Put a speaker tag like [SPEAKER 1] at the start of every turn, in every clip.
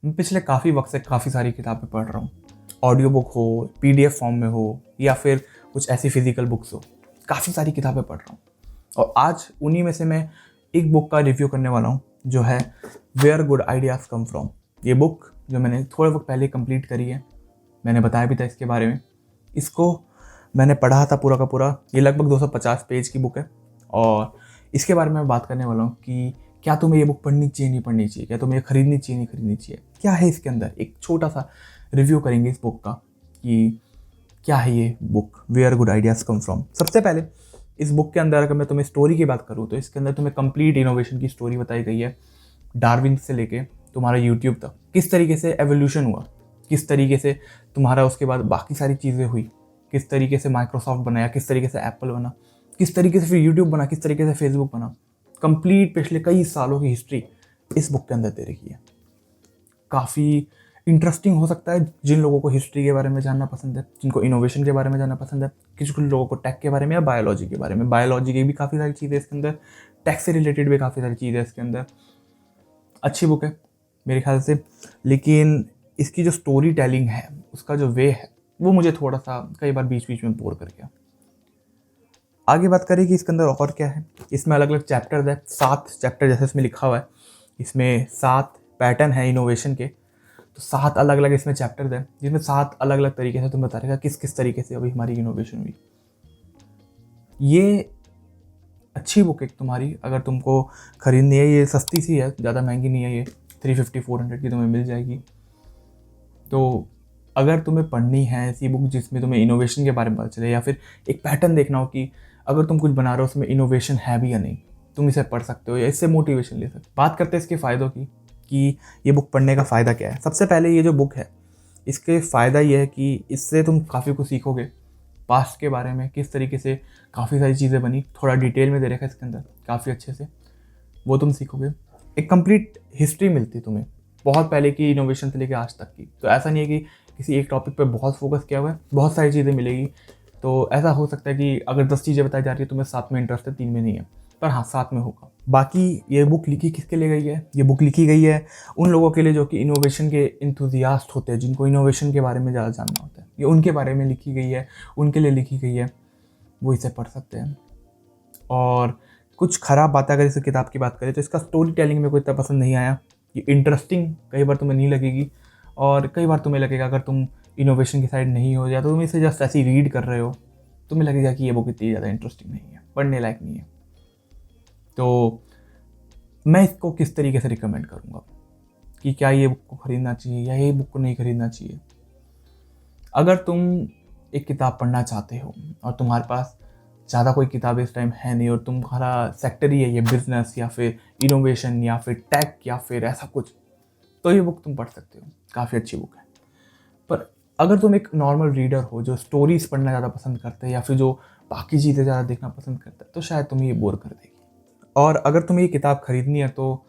[SPEAKER 1] मैं पिछले काफ़ी वक्त से काफ़ी सारी किताबें पढ़ रहा हूँ। ऑडियो बुक हो, पीडीएफ फॉर्म में हो या फिर कुछ ऐसी फिजिकल बुक्स हो, काफ़ी सारी किताबें पढ़ रहा हूँ। और आज उन्हीं में से मैं एक बुक का रिव्यू करने वाला हूँ जो है where good ideas come from. ये बुक जो मैंने थोड़े वक्त पहले कंप्लीट करी है, मैंने बताया भी था इसके बारे में। इसको मैंने पढ़ा था पूरा का पूरा। ये लगभग 250 पेज की बुक है और इसके बारे में मैं बात करने वाला हूँ कि क्या तुम्हें ये बुक पढ़नी चाहिए नहीं पढ़नी चाहिए, क्या तुम्हें ये खरीदनी चाहिए नहीं खरीदनी चाहिए, क्या है इसके अंदर। एक छोटा सा रिव्यू करेंगे इस बुक का कि क्या है ये book where good ideas come from. सबसे पहले इस बुक के अंदर अगर मैं तुम्हें स्टोरी की बात करूँ तो इसके अंदर तुम्हें कंप्लीट इनोवेशन की स्टोरी बताई गई है। डार्विन से लेके तुम्हारा यूट्यूब तक किस तरीके से एवोल्यूशन हुआ, किस तरीके से तुम्हारा उसके बाद बाकी सारी चीज़ें हुई, किस तरीके से माइक्रोसॉफ्ट बनाया, किस तरीके से एप्पल बना, किस तरीके से फिर यूट्यूब बना, किस तरीके से फेसबुक बना। कंप्लीट पिछले कई सालों की हिस्ट्री इस बुक के अंदर दे रखी है। काफ़ी इंटरेस्टिंग हो सकता है जिन लोगों को हिस्ट्री के बारे में जानना पसंद है, जिनको इनोवेशन के बारे में जानना पसंद है, कुछ लोगों को टेक के बारे में या बायोलॉजी के बारे में। बायोलॉजी की भी काफ़ी सारी चीज़ें इसके अंदर, टेक से रिलेटेड भी काफ़ी सारी चीज़ें इसके अंदर। अच्छी बुक है मेरे ख्याल से, लेकिन इसकी जो स्टोरी टेलिंग है, उसका जो वे है, वो मुझे थोड़ा सा कई बार बीच बीच में बोर कर गया। आगे बात करें कि इसके अंदर और क्या है। इसमें अलग अलग चैप्टर्स है, 7 चैप्टर जैसे इसमें लिखा हुआ है। इसमें 7 पैटर्न है इनोवेशन के, तो 7 अलग अलग इसमें चैप्टर्स है जिसमें 7 अलग अलग तरीके से तुम्हें बता रहेगा किस किस तरीके से अभी हमारी इनोवेशन हुई। ये अच्छी बुक है तुम्हारी, अगर तुमको खरीदनी है। ये सस्ती सी है, ज़्यादा महंगी नहीं है। ये 350-400 की तुम्हें मिल जाएगी। तो अगर तुम्हें पढ़नी है ऐसी बुक जिसमें तुम्हें इनोवेशन के बारे में पता चले या फिर एक पैटर्न देखना हो कि अगर तुम कुछ बना रहे हो उसमें इनोवेशन है भी या नहीं, तुम इसे पढ़ सकते हो या इससे मोटिवेशन ले सकते हो। बात करते हैं इसके फ़ायदों की कि ये बुक पढ़ने का फ़ायदा क्या है। सबसे पहले ये जो बुक है इसके फ़ायदा ये है कि इससे तुम काफ़ी कुछ सीखोगे पास्ट के बारे में, किस तरीके से काफ़ी सारी चीज़ें बनी, थोड़ा डिटेल में दे रखा है इसके अंदर काफ़ी अच्छे से, वो तुम सीखोगे। एक कंप्लीट हिस्ट्री मिलती है तुम्हें बहुत पहले की इनोवेशन से लेकर आज तक की। तो ऐसा नहीं है कि किसी एक टॉपिक पे बहुत फोकस किया हुआ है, बहुत सारी चीज़ें मिलेगी। तो ऐसा हो सकता है कि अगर 10 चीज़ें बताई जा रही है तुम्हें 7 में इंटरेस्ट है, 3 में नहीं है, पर हाँ 7 में होगा। बाकी ये बुक लिखी किसके लिए गई है? ये बुक लिखी गई है उन लोगों के लिए जो कि इनोवेशन के इंथुजियास्ट होते हैं, जिनको इनोवेशन के बारे में ज़्यादा जानना होता है। ये उनके बारे में लिखी गई है, उनके लिए लिखी गई है, वो इसे पढ़ सकते हैं। और कुछ ख़राब बातें अगर इस किताब की बात करें तो इसका स्टोरी टेलिंग मेरे को इतना पसंद नहीं आया। ये इंटरेस्टिंग कई बार तुम्हें नहीं लगेगी और कई बार तुम्हें लगेगा अगर तुम इनोवेशन की साइड नहीं हो या तो तुम इसे जस्ट ऐसे ही रीड कर रहे हो, तुम्हें लगेगा कि ये बुक इतनी ज़्यादा इंटरेस्टिंग नहीं है, पढ़ने लायक नहीं है। तो मैं इसको किस तरीके से रिकमेंड करूँगा कि क्या ये बुक को ख़रीदना चाहिए या ये बुक को नहीं ख़रीदना चाहिए। अगर तुम एक किताब पढ़ना चाहते हो और तुम्हारे पास ज़्यादा कोई किताब इस टाइम है नहीं और तुम्हारा सेक्टर ही है ये बिजनेस या फिर इनोवेशन या फिर टेक या फिर ऐसा कुछ, तो ये बुक तुम पढ़ सकते हो, काफ़ी अच्छी बुक है। पर अगर तुम एक नॉर्मल रीडर हो जो स्टोरीज पढ़ना ज़्यादा पसंद करते हैं या फिर जो बाकी चीज़ें ज़्यादा देखना पसंद करता है, तो शायद तुम्हें ये बोर कर देगी। और अगर तुम्हें ये किताब खरीदनी है तो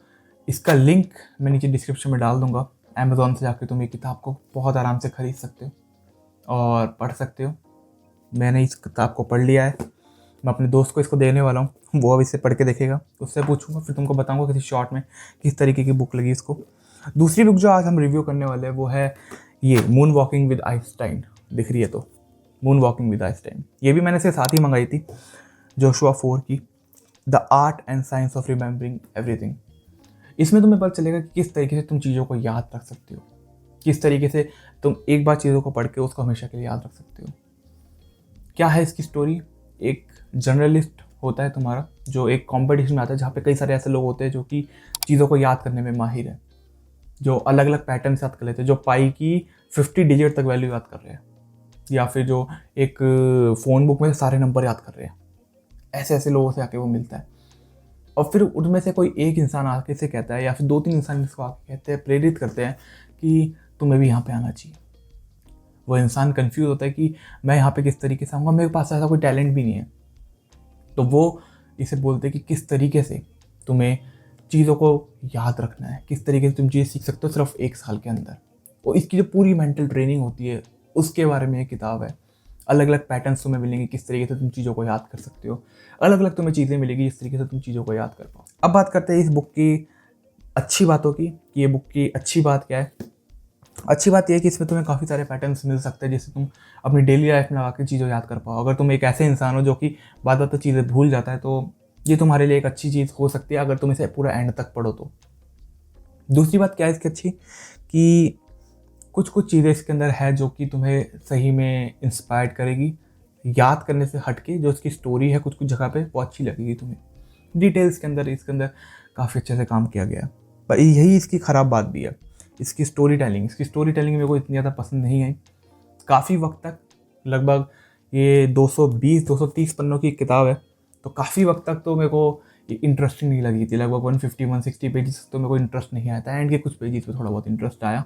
[SPEAKER 1] इसका लिंक मैं नीचे डिस्क्रिप्शन में डाल दूंगा। अमेज़ॉन से जाकर तुम ये किताब को बहुत आराम से खरीद सकते हो और पढ़ सकते हो। मैंने इस किताब को पढ़ लिया है, मैं अपने दोस्त को इसको देने वाला हूँ, वो अब इसे पढ़ के देखेगा, उससे पूछूंगा, फिर तुमको बताऊंगा किसी शॉर्ट में किस तरीके की बुक लगी इसको। दूसरी बुक जो आज हम रिव्यू करने वाले हैं वो है ये मून वॉकिंग विद आइंस्टाइन। दिख रही है तो मून वॉकिंग विद आइंस्टाइन, ये भी मैंने इसके साथ ही मंगाई थी, जोशुआ 4 की, the art and science of remembering everything. इसमें तुम्हें पता चलेगा कि किस तरीके से तुम चीज़ों को याद रख सकते हो, किस तरीके से तुम एक बार चीज़ों को पढ़ के उसको हमेशा के लिए याद रख सकते हो। क्या है इसकी स्टोरी? एक जर्नलिस्ट होता है तुम्हारा जो एक कंपटीशन में आता है जहाँ पे कई सारे ऐसे लोग होते हैं जो कि चीज़ों को याद करने में माहिर है, जो अलग अलग पैटर्न याद कर लेते हैं, जो पाई की 50 डिजिट तक वैल्यू याद कर रहे हैं या फिर जो एक फ़ोन बुक में सारे नंबर याद कर रहे हैं। ऐसे ऐसे लोगों से आके वो मिलता है और फिर उनमें से कोई एक इंसान आके से कहता है या फिर 2-3 इंसान इसको आके कहते हैं, प्रेरित करते हैं कि तुम्हें भी यहाँ पे आना चाहिए। वो इंसान कंफ्यूज होता है कि मैं यहाँ पे किस तरीके से आऊँगा, मेरे पास ऐसा कोई टैलेंट भी नहीं है। तो वो इसे बोलते हैं कि किस तरीके से तुम्हें चीज़ों को याद रखना है, किस तरीके से तुम चीज़ सीख सकते हो सिर्फ 1 साल के अंदर। और इसकी जो पूरी मेंटल ट्रेनिंग होती है उसके बारे में एक किताब है। अलग अलग पैटर्न्स तुम्हें मिलेंगे, किस तरीके से तुम चीज़ों को याद कर सकते हो, अलग अलग तुम्हें चीज़ें मिलेगी जिस तरीके से तुम चीज़ों को याद कर पाओ। अब बात करते हैं इस बुक की अच्छी बातों की कि ये बुक की अच्छी बात क्या है। अच्छी बात यह है कि इसमें तुम्हें काफ़ी सारे पैटर्न्स मिल सकते हैं जिससे तुम अपनी डेली लाइफ में लगा के चीज़ों याद कर पाओ। अगर तुम एक ऐसे इंसान हो जो कि बात बात पर चीज़ें भूल जाता है तो ये तुम्हारे लिए एक अच्छी चीज़ हो सकती है अगर तुम इसे पूरा एंड तक पढ़ो तो। दूसरी बात क्या है इसकी अच्छी कि कुछ कुछ चीज़ें इसके अंदर है जो कि तुम्हें सही में इंस्पायर्ड करेगी, याद करने से हटके जो इसकी स्टोरी है कुछ कुछ जगह पे वो अच्छी लगेगी तुम्हें। डिटेल्स के अंदर इसके अंदर काफ़ी अच्छे से काम किया गया है, पर यही इसकी ख़राब बात भी है, इसकी स्टोरी टेलिंग मेरे को इतनी ज़्यादा पसंद नहीं आई। काफ़ी वक्त तक, लगभग ये 220-230 पन्नों की किताब है, तो काफ़ी वक्त तक तो मेरे को इंटरेस्टिंग नहीं लगी थी। लगभग 150-160 पेजेस तो मेरे को इंटरेस्ट नहीं आया था, एंड के कुछ पेजेस पे थोड़ा बहुत इंटरेस्ट आया।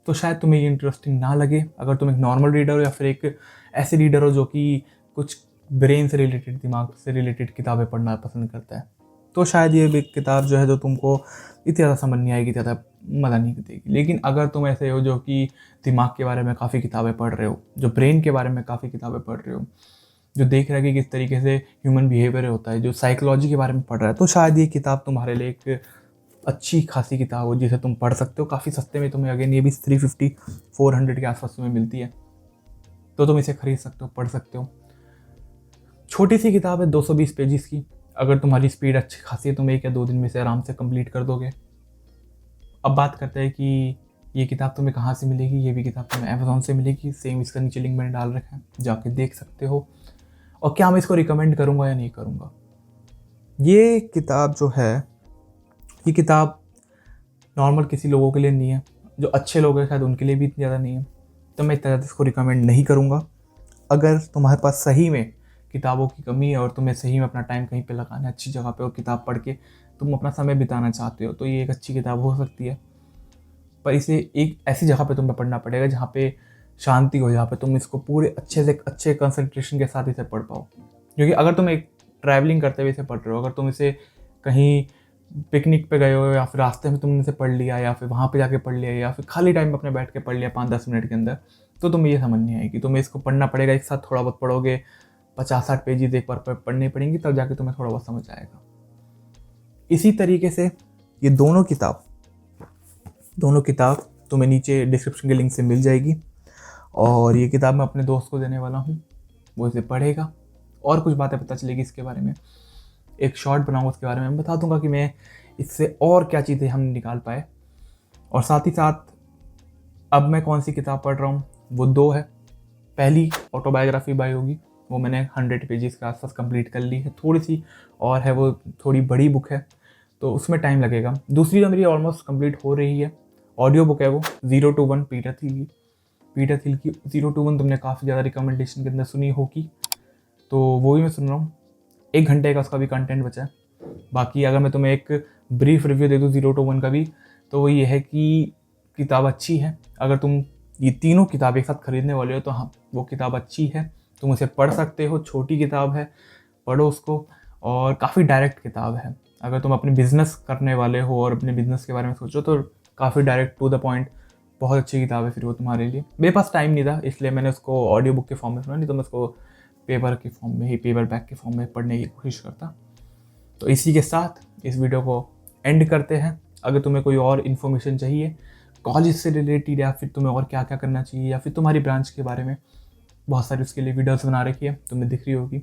[SPEAKER 1] तो शायद तुम्हें ये इंटरेस्टिंग ना लगे अगर तुम एक नॉर्मल रीडर हो या फिर एक ऐसे रीडर हो जो कि कुछ ब्रेन से रिलेटेड, दिमाग से रिलेटेड किताबें पढ़ना पसंद करता है। तो शायद ये भी किताब जो है जो तुमको इतनी ज़्यादा समझ नहीं आएगी, ज़्यादा मज़ा नहीं देगी। लेकिन अगर तुम ऐसे हो जो कि दिमाग के बारे में काफ़ी किताबें पढ़ रहे हो, जो ब्रेन के बारे में काफ़ी किताबें पढ़ रहे हो, जो देख रहे हैं कि किस तरीके से ह्यूमन बिहेवियर होता है, जो साइकोलॉजी के बारे में पढ़ रहा है, तो शायद ये किताब तुम्हारे लिए एक अच्छी खासी किताब हो जिसे तुम पढ़ सकते हो काफ़ी सस्ते में। तुम्हें अगेन ये भी 350-400 के आसपास तुम्हें मिलती है, तो तुम इसे खरीद सकते हो, पढ़ सकते हो। छोटी सी किताब है 220 पेजेस की, अगर तुम्हारी स्पीड अच्छी खासी है तुम 1 या 2 दिन में इसे आराम से कंप्लीट कर दोगे। अब बात करते हैं कि ये किताब तुम्हें कहाँ से मिलेगी। ये भी किताब तुम्हें अमेज़ॉन से मिलेगी, सेम इसका नीचे लिंक मैंने डाल रखा है, जाके देख सकते हो। और क्या मैं इसको रिकमेंड करूँगा या नहीं करूँगा, ये किताब जो है, ये किताब नॉर्मल किसी लोगों के लिए नहीं है, जो अच्छे लोग हैं शायद उनके लिए भी इतनी ज़्यादा नहीं है, तो मैं इतना ज़्यादा इसको रिकमेंड नहीं करूँगा। अगर तुम्हारे पास सही में किताबों की कमी है और तुम्हें सही में अपना टाइम कहीं पे लगाना है अच्छी जगह पे और किताब पढ़ के तुम अपना समय बिताना चाहते हो, तो ये एक अच्छी किताब हो सकती है। पर इसे एक ऐसी जगह पे तुम्हें पढ़ना पड़ेगा जहाँ पे शांति हो, जहाँ पे तुम इसको पूरे अच्छे से अच्छे कंसंट्रेशन के साथ इसे पढ़ पाओ। क्योंकि अगर तुम एक ट्रैवलिंग करते हुए इसे पढ़ रहे हो, अगर तुम इसे कहीं पिकनिक पे गए हो या फिर रास्ते में तुमने इसे पढ़ लिया या फिर वहाँ पे जाके पढ़ लिया या फिर खाली टाइम में अपने बैठ के पढ़ लिया 5-10 मिनट के अंदर, तो तुम्हें ये समझ नहीं आएगी। तुम्हें इसको पढ़ना पड़ेगा एक साथ, थोड़ा बहुत पढ़ोगे, 50-60 पेजेस एक बार पढ़नी पड़ेंगी, तब जाके तुम्हें थोड़ा बहुत समझ आएगा। इसी तरीके से ये दोनों किताब तुम्हें नीचे डिस्क्रिप्शन के लिंक से मिल जाएगी। और ये किताब मैं अपने दोस्त को देने वाला हूँ, वो इसे पढ़ेगा और कुछ बातें पता चलेगी इसके बारे में। एक शॉर्ट बनाऊंगा उसके बारे में, बता दूंगा कि मैं इससे और क्या चीज़ें हम निकाल पाए। और साथ ही साथ अब मैं कौन सी किताब पढ़ रहा हूँ वो 2 है। पहली ऑटोबायोग्राफी बाय होगी, वो मैंने 100 पेजेस के आसपास कंप्लीट कर ली है, थोड़ी सी और है, वो थोड़ी बड़ी बुक है तो उसमें टाइम लगेगा। दूसरी जो मेरी ऑलमोस्ट कंप्लीट हो रही है, ऑडियो बुक है, वो 0 to 1 पीटर थिल की 0 to 1 तुमने काफ़ी ज़्यादा रिकमेंडेशन के अंदर सुनी होगी, तो वो भी मैं सुन रहा हूँ। 1 घंटे का उसका भी कंटेंट बचा है। बाकी अगर मैं तुम्हें एक ब्रीफ रिव्यू दे दूँ 0 to 1 का भी, तो वो ये है कि किताब अच्छी है। अगर तुम ये तीनों किताब एक साथ खरीदने वाले हो तो हाँ, वो किताब अच्छी है, तुम उसे पढ़ सकते हो। छोटी किताब है, पढ़ो उसको, और काफ़ी डायरेक्ट किताब है। अगर तुम अपने बिजनेस करने वाले हो और अपने बिजनेस के बारे में सोचो तो काफ़ी डायरेक्ट टू द पॉइंट, बहुत अच्छी किताब है फिर वो तुम्हारे लिए। मेरे पास टाइम नहीं था इसलिए मैंने उसको ऑडियो बुक के फॉर्म में सुना, नहीं तो मैं उसको पेपर के फॉर्म में ही, पेपर बैक के फॉर्म में पढ़ने की कोशिश करता। तो इसी के साथ इस वीडियो को एंड करते हैं। अगर तुम्हें कोई और इन्फॉर्मेशन चाहिए कॉलेज से रिलेटेड, या फिर तुम्हें और क्या क्या करना चाहिए, या फिर तुम्हारी ब्रांच के बारे में, बहुत सारी उसके लिए वीडियोस बना रखी है, तुम्हें दिख रही होगी।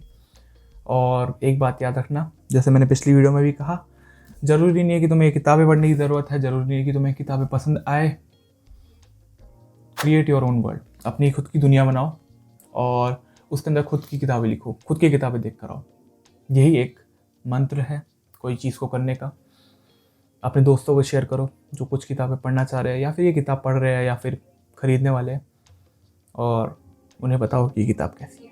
[SPEAKER 1] और एक बात याद रखना, जैसे मैंने पिछली वीडियो में भी कहा, ज़रूरी नहीं है कि तुम्हें किताबें पढ़ने की ज़रूरत है, ज़रूरी नहीं है कि तुम्हें किताबें पसंद आए। क्रिएट योर ओन वर्ल्ड, अपनी खुद की दुनिया बनाओ और उसके अंदर खुद की किताबें लिखो, खुद की किताबें देख कर आओ। यही एक मंत्र है कोई चीज़ को करने का। अपने दोस्तों को शेयर करो जो कुछ किताबें पढ़ना चाह रहे हैं या फिर ये किताब पढ़ रहे हैं या फिर ख़रीदने वाले हैं, और उन्हें बताओ कि ये किताब कैसी है।